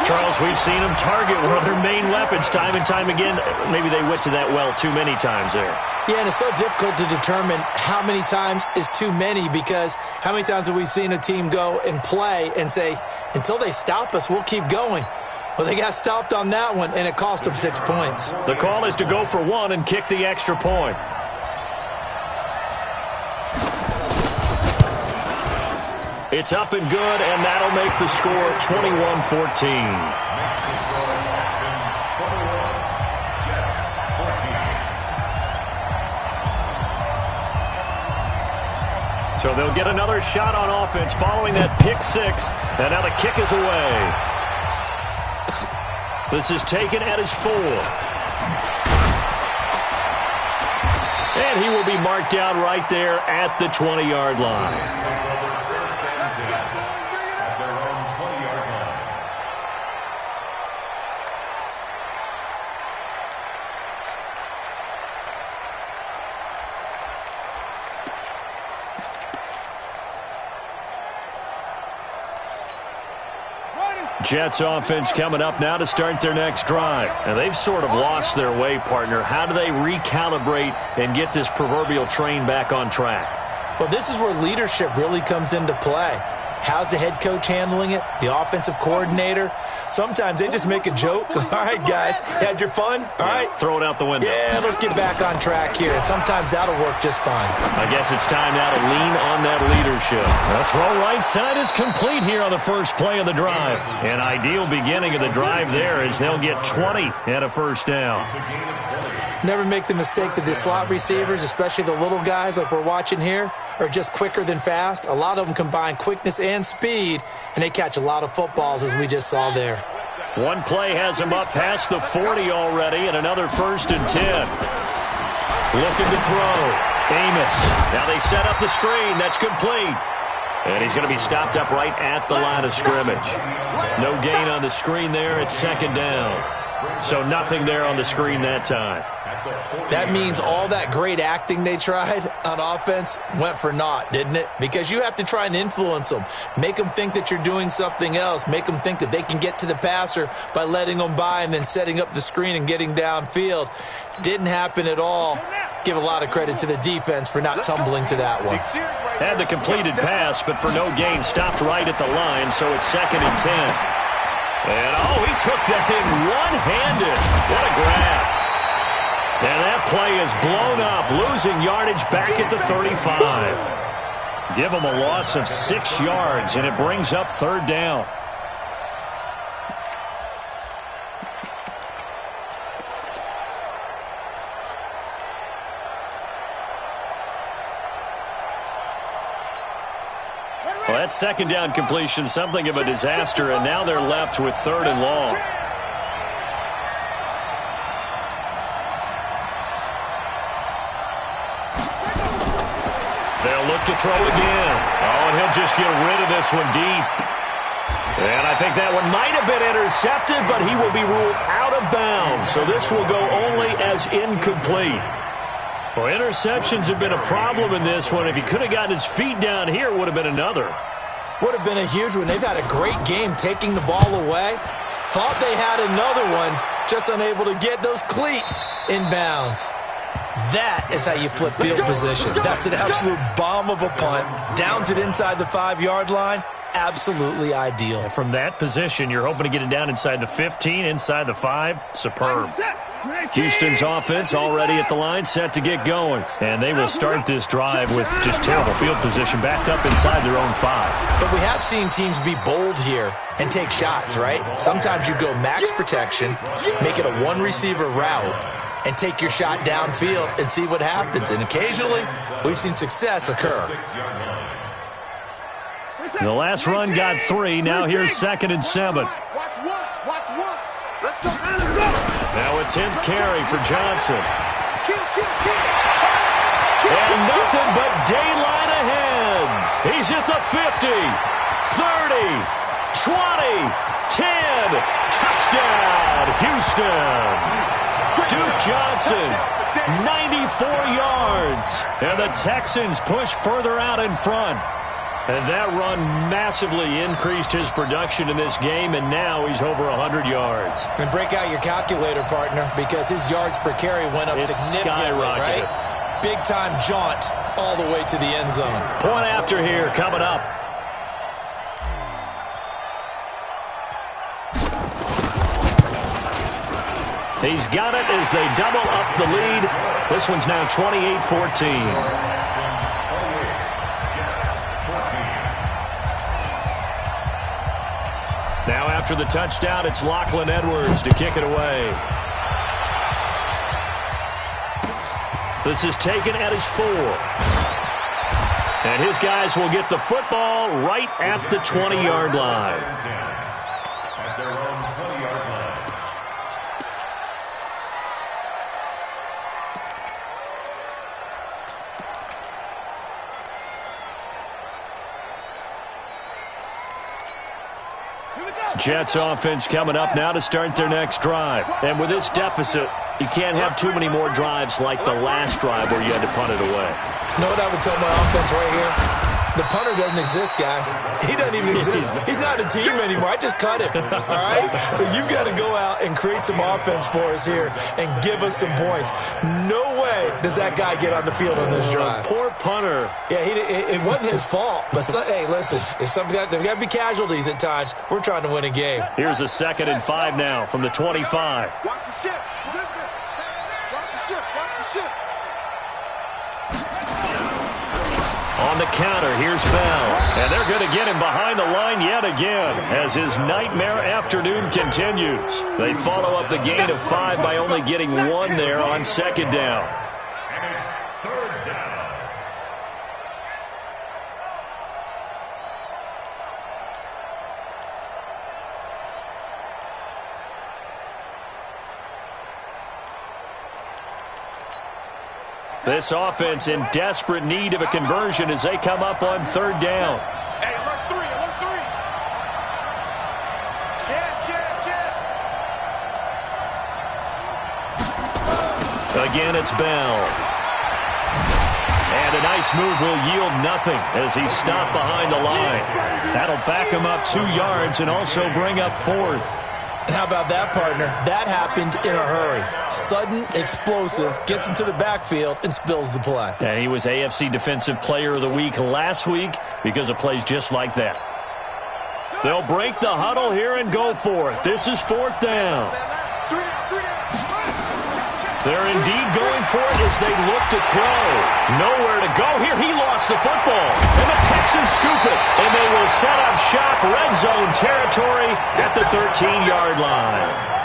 Charles, we've seen them target one of their main weapons time and time again. Maybe they went to that well too many times there. Yeah, and it's so difficult to determine how many times is too many, because how many times have we seen a team go and play and say, until they stop us, we'll keep going. Well, they got stopped on that one, and it cost them 6 points. The call is to go for 1 and kick the extra point. It's up and good, and that'll make the score 21-14. So they'll get another shot on offense following that pick six. And now the kick is away. This is taken at his 4. And he will be marked down right there at the 20-yard line. Jets offense coming up now to start their next drive. And they've sort of lost their way, partner. How do they recalibrate and get this proverbial train back on track? Well, this is where leadership really comes into play. How's the head coach handling it? The offensive coordinator? Sometimes they just make a joke. All right, guys, had your fun? All right. Throw it out the window. Yeah, let's get back on track here. And sometimes that'll work just fine. I guess it's time now to lean on that leadership. The throw right side is complete here on the first play of the drive. An ideal beginning of the drive there as they'll get 20 and a first down. Never make the mistake that the slot receivers, especially the little guys like we're watching here, are just quicker than fast. A lot of them combine quickness and speed, and they catch a lot of footballs, as we just saw there. One play has him up past the 40 already, and another 1st and 10. Looking to throw. Amos. Now they set up the screen. That's complete. And he's going to be stopped up right at the line of scrimmage. No gain on the screen there. It's 2nd down. So nothing there on the screen that time. That means all that great acting they tried on offense went for naught, didn't it? Because you have to try and influence them. Make them think that you're doing something else. Make them think that they can get to the passer by letting them by and then setting up the screen and getting downfield. Didn't happen at all. Give a lot of credit to the defense for not tumbling to that one. Had the completed pass, but for no gain, stopped right at the line, so it's 2nd and 10. And, he took that in one-handed. What a grab. And that play is blown up, losing yardage back at the 35. Give them a loss of 6 yards, and it brings up 3rd down. Well, that 2nd down completion, something of a disaster, and now they're left with 3rd and long. They'll look to throw again. And he'll just get rid of this one deep. And I think that one might have been intercepted, but he will be ruled out of bounds. So this will go only as incomplete. Well, interceptions have been a problem in this one. If he could have gotten his feet down here, it would have been another. Would have been a huge one. They've had a great game taking the ball away. Thought they had another one, just unable to get those cleats in bounds. That is how you flip field position. That's an absolute bomb of a punt. Downs it inside the 5-yard line. Absolutely ideal. From that position, you're hoping to get it down inside the 15, inside the 5. Superb. Houston's offense already at the line, set to get going. And they will start this drive with just terrible field position, backed up inside their own 5. But we have seen teams be bold here and take shots, right? Sometimes you go max protection, make it a one-receiver route, and take your shot downfield and see what happens. And occasionally, we've seen success occur. The last run got 3. Now here's 2nd and 7. Watch one. Let's go. Now a 10th carry for Johnson. Kill. And nothing but daylight ahead. He's at the 50, 30, 20, 10. Touchdown, Houston. Duke Johnson, 94 yards. And the Texans push further out in front. And that run massively increased his production in this game, and now he's over 100 yards. And break out your calculator, partner, because his yards per carry went up significantly, right? Big-time jaunt all the way to the end zone. Point after here coming up. He's got it as they double up the lead. This one's now 28-14. Now after the touchdown, it's Lachlan Edwards to kick it away. This is taken at his 4. And his guys will get the football right at the 20-yard line. At their own 20-yard line. Jets offense coming up now to start their next drive. And with this deficit, you can't have too many more drives like the last drive where you had to punt it away. You know what I would tell my offense right here? The punter doesn't exist, guys. He doesn't even exist. He's not a team anymore. I just cut him, all right? So you've got to go out and create some offense for us here and give us some points. No way does that guy get on the field on this drive. Poor punter. Yeah, it wasn't his fault. But, hey, listen, there's got to be casualties at times. We're trying to win a game. Here's a 2nd and 5 now from the 25. Watch the shift. Watch the shift. Watch the shift. On the counter, here's Bell. And they're going to get him behind the line yet again as his nightmare afternoon continues. They follow up the gain of 5 by only getting 1 there on 2nd down. And it's 3rd down. This offense in desperate need of a conversion as they come up on 3rd down. Hey, alert 3, alert 3. Chance. Again, it's Bell. And a nice move will yield nothing as he's stopped behind the line. That'll back him up 2 yards and also bring up 4th. And how about that, partner? That happened in a hurry. Sudden, explosive, gets into the backfield, and spills the play. And he was AFC Defensive Player of the Week last week because of plays just like that. They'll break the huddle here and go for it. This is 4th down. They're indeed going for it as they look to throw. Nowhere to go here. He lost the football. And the Texans scoop it. And they will set up shop red zone territory at the 13-yard line.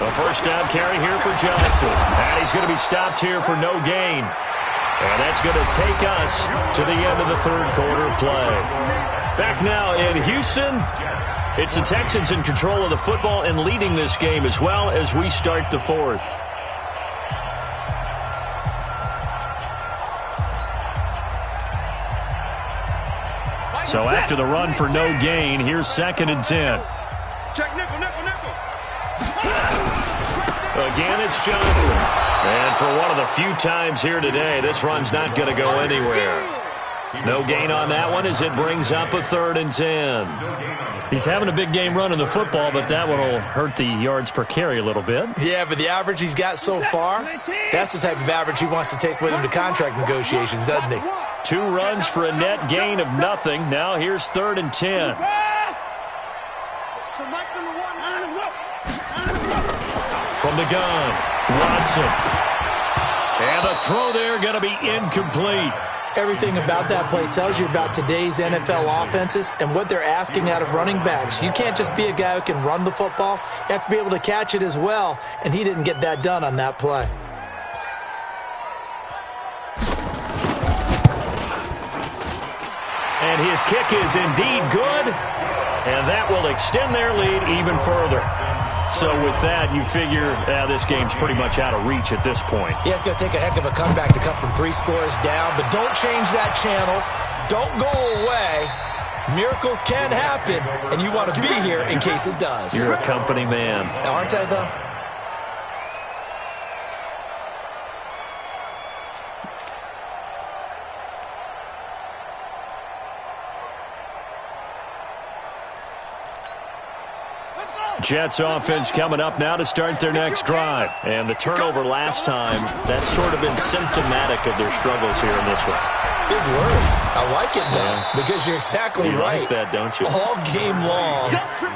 A first down carry here for Johnson. And he's going to be stopped here for no gain. And that's going to take us to the end of the 3rd quarter play. Back now in Houston, it's the Texans in control of the football and leading this game as well as we start the 4th. So after the run for no gain, here's 2nd and 10. Check nickel. Again, it's Johnson. And for one of the few times here today, this run's not going to go anywhere. No gain on that one as it brings up a 3rd and 10. He's having a big game running the football, but that one will hurt the yards per carry a little bit. Yeah, but the average he's got so far, that's the type of average he wants to take with him to contract negotiations, doesn't he? 2 runs for a net gain of nothing. Now here's 3rd and 10. From the gun, Watson. And the throw there going to be incomplete. Everything about that play tells you about today's NFL offenses and what they're asking out of running backs. You can't just be a guy who can run the football. You have to be able to catch it as well, and he didn't get that done on that play. And his kick is indeed good, and that will extend their lead even further. So with that, you figure this game's pretty much out of reach at this point. Yeah, it's going to take a heck of a comeback to come from 3 scores down, but don't change that channel. Don't go away. Miracles can happen, and you want to be here in case it does. You're a company man. Aren't I, though? Jets offense coming up now to start their next drive. And the turnover last time, that's sort of been symptomatic of their struggles here in this one. Big word. I like it, though, because you're exactly right. You like that, don't you? All game long,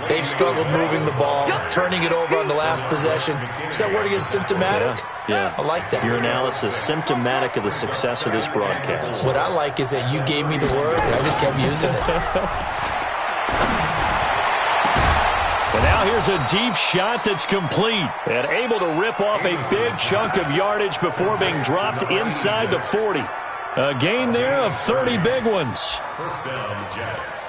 they've struggled moving the ball, turning it over on the last possession. Is that word again, symptomatic? Yeah. I like that. Your analysis, symptomatic of the success of this broadcast. What I like is that you gave me the word, and I just kept using it. And now here's a deep shot that's complete and able to rip off a big chunk of yardage before being dropped inside the 40. A gain there of 30 big ones. First down, Jets.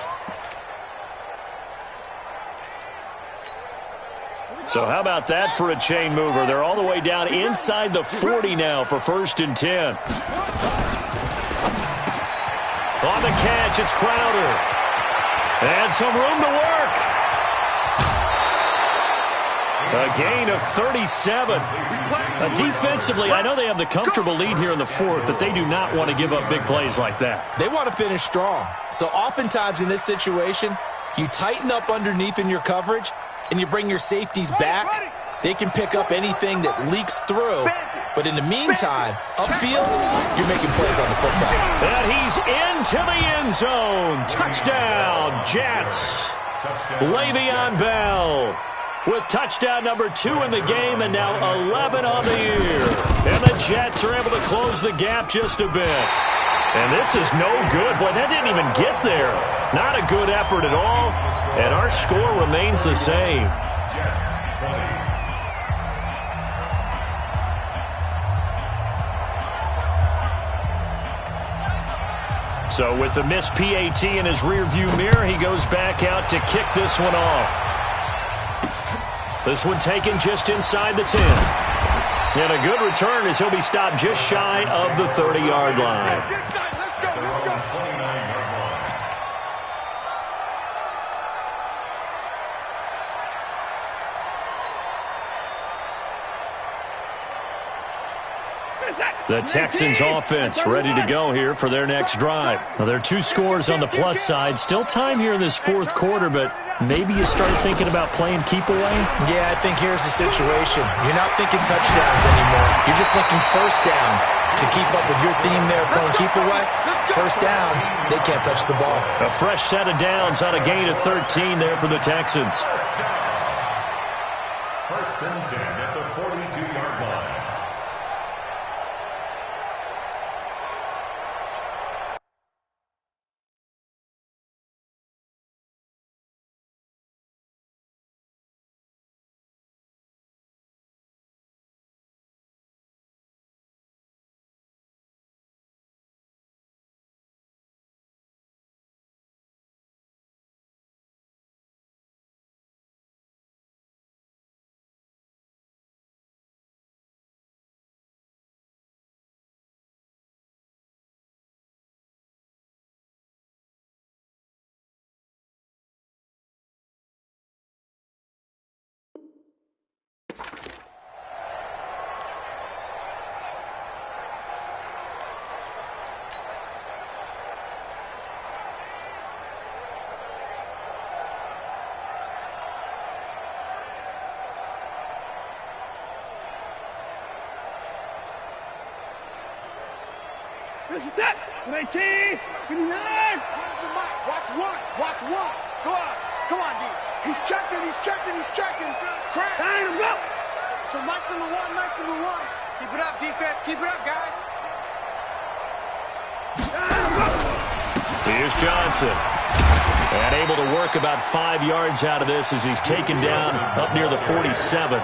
So how about that for a chain mover? They're all the way down inside the 40 now for 1st and 10. On the catch, it's Crowder. And some room to work. A gain of 37. Defensively, I know they have the comfortable lead here in the 4th, but they do not want to give up big plays like that. They want to finish strong. So oftentimes in this situation, you tighten up underneath in your coverage, and you bring your safeties back. They can pick up anything that leaks through. But in the meantime, upfield, you're making plays on the football. And he's into the end zone. Touchdown, Jets. Le'Veon Bell with touchdown number 2 in the game, and now 11 on the year. And the Jets are able to close the gap just a bit. And this is no good. Boy, that didn't even get there. Not a good effort at all. And our score remains the same. So with the missed PAT in his rearview mirror, he goes back out to kick this one off. This one taken just inside the 10. And a good return as he'll be stopped just shy of the 30-yard line. The Texans offense ready to go here for their next drive. Now, there are 2 scores on the plus side. Still time here in this 4th quarter, but maybe you start thinking about playing keep away? Yeah, I think here's the situation. You're not thinking touchdowns anymore. You're just thinking first downs. To keep up with your theme there, playing keep away, first downs, they can't touch the ball. A fresh set of downs on a gain of 13 there for the Texans. First and 10 at the 42-yard line. This is it. 19, 59. Watch one. Watch one. Go on. Come on, D. He's checking. He's checking. He's checking. Crack. Line him up. So nice number one. Nice number one. Keep it up, defense. Keep it up, guys. Here's Johnson. And able to work about 5 yards out of this as he's taken down up near the 47.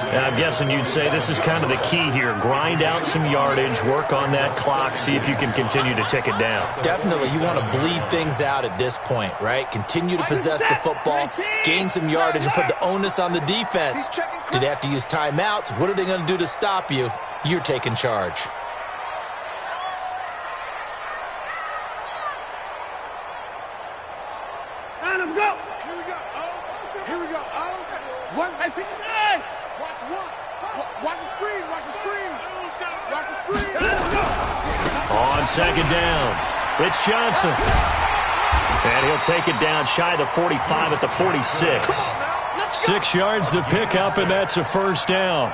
And I'm guessing you'd say this is kind of the key here. Grind out some yardage, work on that clock, see if you can continue to tick it down. Definitely, you want to bleed things out at this point, right? Continue to possess the football, gain some yardage, and put the onus on the defense. Do they have to use timeouts? What are they going to do to stop you? You're taking charge. Let him go. Here we go. Here we go. 159. Watch one. Watch the screen. Watch the screen. Watch the screen. On second down, it's Johnson. And he'll take it down shy of the 45 at the 46. 6 yards the pickup, and that's a first down.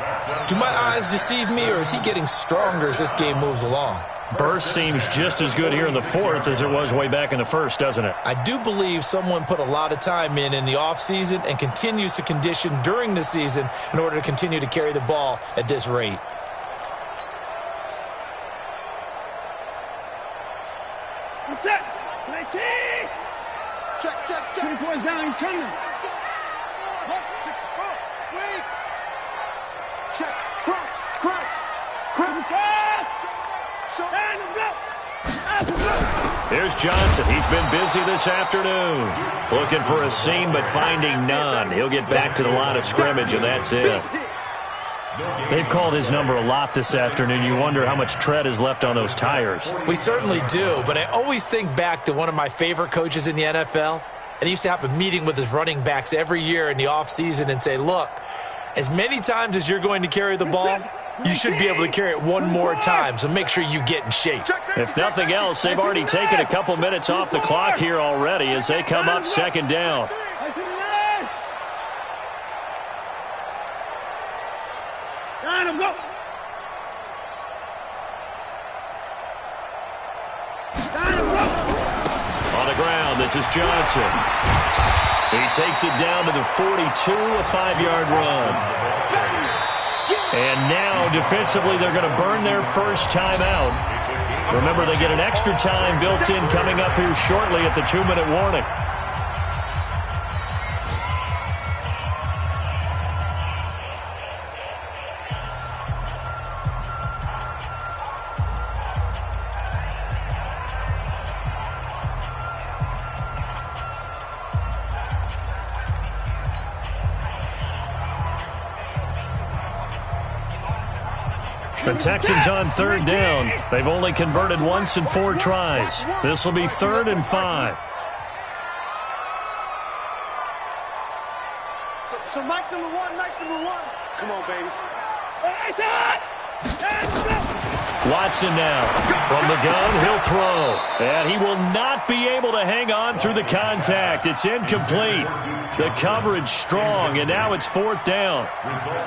Do my eyes deceive me, or is he getting stronger as this game moves along? Burst seems just as good here in the fourth as it was way back in the first, doesn't it? I do believe someone put a lot of time in the offseason and continues to condition during the season in order to continue to carry the ball at this rate. Set. Check, check, check. 2 points down, he's coming. Wait. Check, crunch, crunch, crunch. Here's Johnson. He's been busy this afternoon. Looking for a seam, but finding none. He'll get back to the line of scrimmage, and that's it. They've called his number a lot this afternoon. You wonder how much tread is left on those tires. We certainly do, but I always think back to one of my favorite coaches in the NFL, and he used to have a meeting with his running backs every year in the offseason and say, look, as many times as you're going to carry the ball, you should be able to carry it one more time, so make sure you get in shape. If nothing else, they've already taken a couple minutes off the clock here already as they come up second down. On the ground, this is Johnson. He takes it down to the 42, a 5-yard run. And now, defensively, they're going to burn their first timeout. Remember, they get an extra time built in coming up here shortly at the 2-minute warning. The Texans on third down. They've only converted once in 4 tries. This will be 3rd and 5. So Mike's number one, Come on, baby. Watson now. From the gun, he'll throw. And he will not be able to hang on through the contact. It's incomplete. The coverage strong, and now it's 4th down.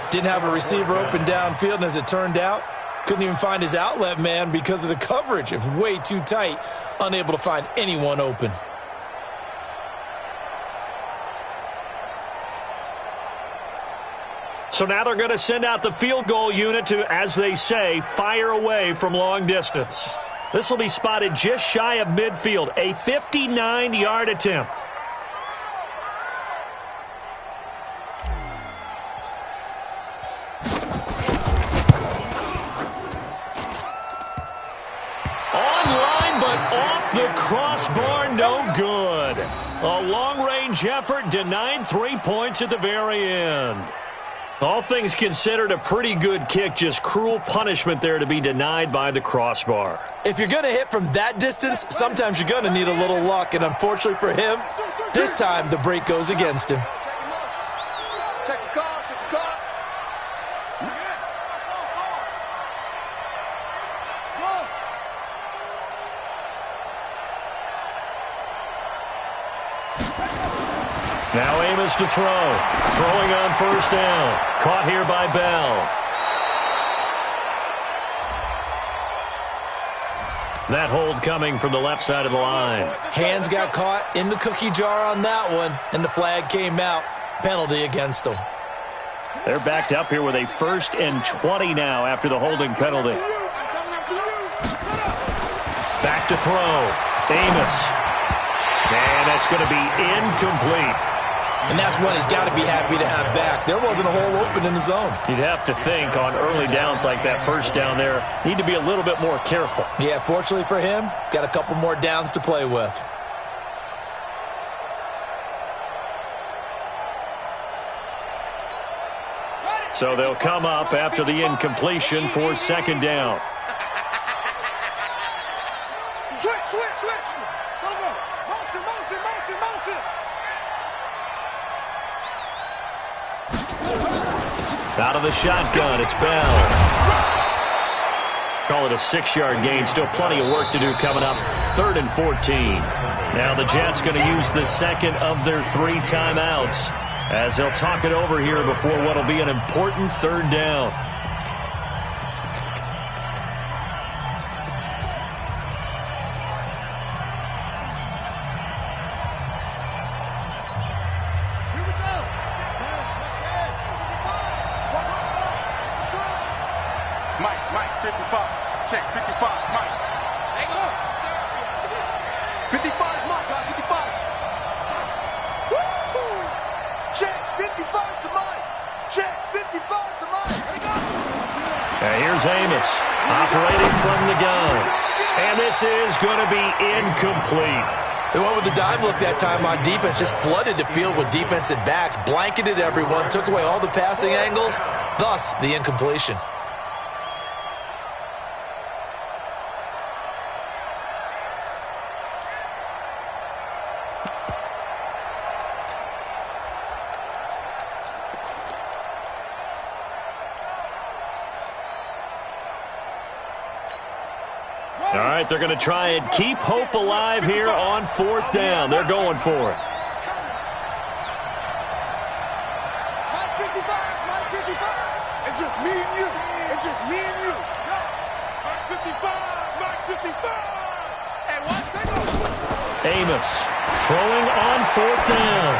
Didn't have a receiver open downfield, and as it turned out, couldn't even find his outlet man because of the coverage. It's way too tight, unable to find anyone open. So now they're going to send out the field goal unit to, as they say, fire away from long distance. This will be spotted just shy of midfield, a 59-yard attempt. Online, but off the crossbar, no good. A long-range effort denied 3 points at the very end. All things considered, a pretty good kick, just cruel punishment there to be denied by the crossbar. If you're going to hit from that distance, sometimes you're going to need a little luck, and unfortunately for him, this time the break goes against him. Check the car. Now Amos to throw. Throwing on first down. Caught here by Bell. That hold coming from the left side of the line. Hands got caught in the cookie jar on that one, and the flag came out. Penalty against them. They're backed up here with a 1st and 20 now after the holding penalty. Back to throw. Amos. And that's going to be incomplete. And that's one he's got to be happy to have back. There wasn't a hole open in the zone. You'd have to think on early downs like that first down there, need to be a little bit more careful. Yeah, fortunately for him, got a couple more downs to play with. So they'll come up after the incompletion for 2nd down. Switch. Go. Motion. Out of the shotgun, it's Bell. Call it a 6-yard gain. Still plenty of work to do coming up. 3rd and 14. Now the Jets going to use the second of their 3 timeouts as they'll talk it over here before what will be an important 3rd down. Mike 55. Check 55. Mike. Hang on. 55 Mike. 55. Woo! Check 55 to Mike. Check 55 to Mike. Hang on. Here's Amos operating from the gun. And this is going to be incomplete. They went with the dime look that time on defense, just flooded the field with defensive backs, blanketed everyone, took away all the passing angles, thus the incompletion. All right, they're going to try and keep hope alive here on 4th down. They're going for it. Mike 55. Mike 55. It's just me and you. It's just me and you. Mike 55. Mike 55. And one second. Amos throwing on 4th down.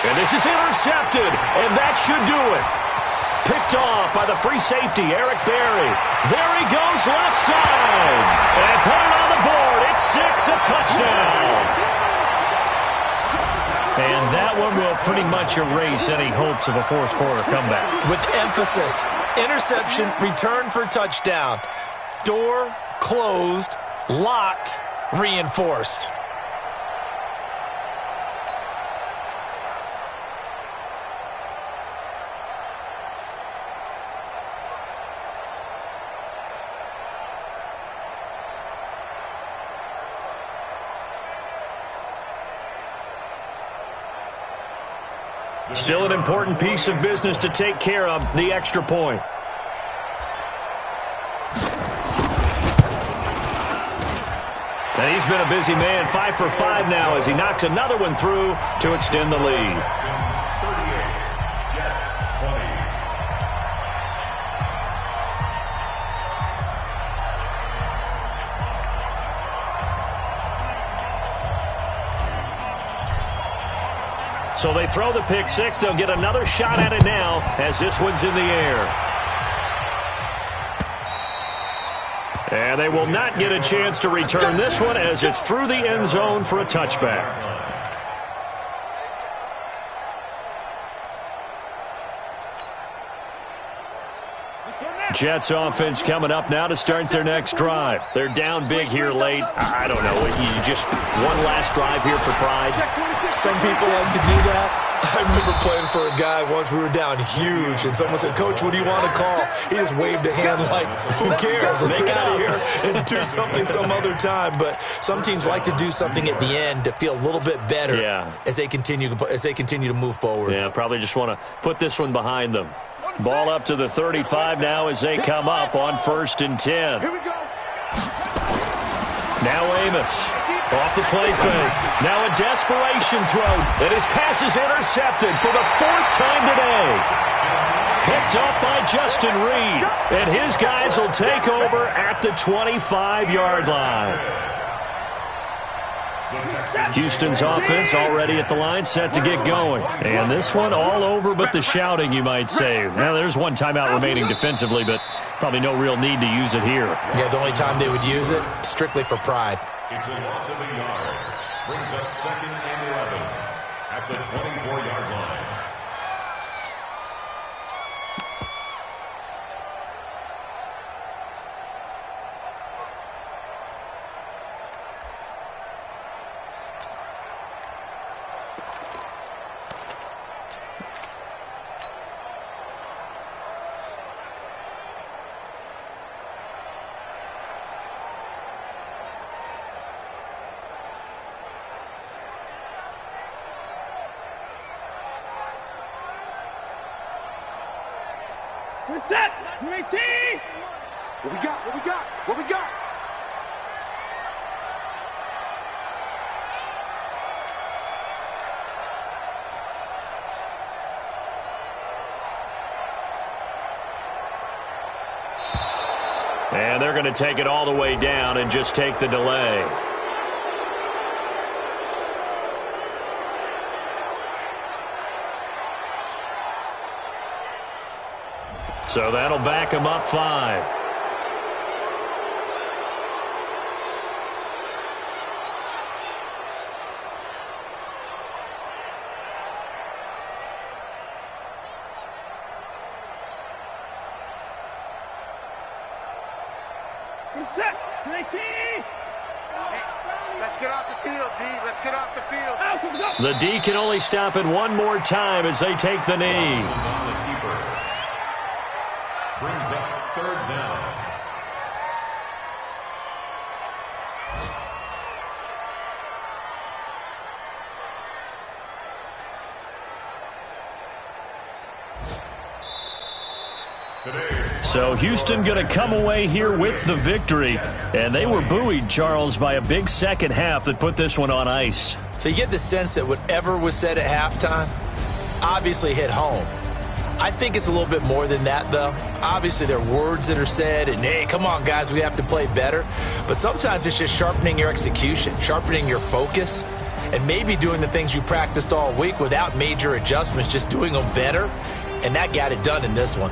And this is intercepted, and that should do it. Picked off by the free safety, Eric Berry. There he goes, left side. And put it on the board. It's 6, a touchdown. And that one will pretty much erase any hopes of a fourth quarter comeback. With emphasis, interception, return for touchdown. Door closed, locked, reinforced. Still an important piece of business to take care of, the extra point. And he's been a busy man, 5 for 5 now as he knocks another one through to extend the lead. 38, Jets 20. So they throw the pick six. They'll get another shot at it now as this one's in the air. And they will not get a chance to return this one as it's through the end zone for a touchback. Jets offense coming up now to start their next drive. They're down big here late. I don't know. You just one last drive here for pride. Some people like to do that. I remember playing for a guy once. We were down huge, and someone said, "Coach, what do you want to call?" He just waved a hand like, "Who cares? Let's get out of here and do something some other time." But some teams like to do something at the end to feel a little bit better as they continue to move forward. Yeah, probably just want to put this one behind them. Ball up to the 35 now as they come up on 1st and 10. Here we go. Now Amos off the play fake. Now a desperation throw. And his pass is intercepted for the 4th time today. Picked up by Justin Reed. And his guys will take over at the 25-yard line. Houston's offense already at the line, set to get going. And this one all over but the shouting, you might say. Now, there's one timeout remaining defensively, but probably no real need to use it here. Yeah, the only time they would use it, strictly for pride. It's a loss of a yard. Brings up 2nd and 11 at the 24-yard line. We're set. 218. What we got? What we got? What we got? And they're going to take it all the way down and just take the delay. So that'll back them up 5. Set. Great team. Hey, let's get off the field, D. Let's get off the field. The D can only stop it one more time as they take the knee. The keeper brings up 3rd down. So Houston going to come away here with the victory. And they were buoyed, Charles, by a big second half that put this one on ice. So you get the sense that whatever was said at halftime obviously hit home. I think it's a little bit more than that, though. Obviously, there are words that are said, and, hey, come on, guys, we have to play better. But sometimes it's just sharpening your execution, sharpening your focus, and maybe doing the things you practiced all week without major adjustments, just doing them better. And that got it done in this one.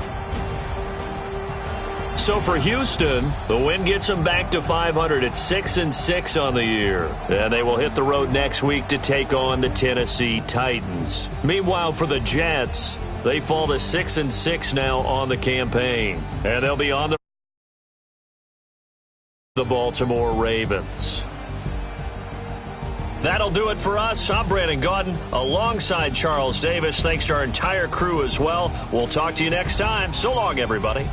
So for Houston, the win gets them back to 500 at 6-6 on the year. And they will hit the road next week to take on the Tennessee Titans. Meanwhile, for the Jets, they fall to 6-6 now on the campaign. And they'll be on the Baltimore Ravens. That'll do it for us. I'm Brandon Gaudin alongside Charles Davis. Thanks to our entire crew as well. We'll talk to you next time. So long, everybody.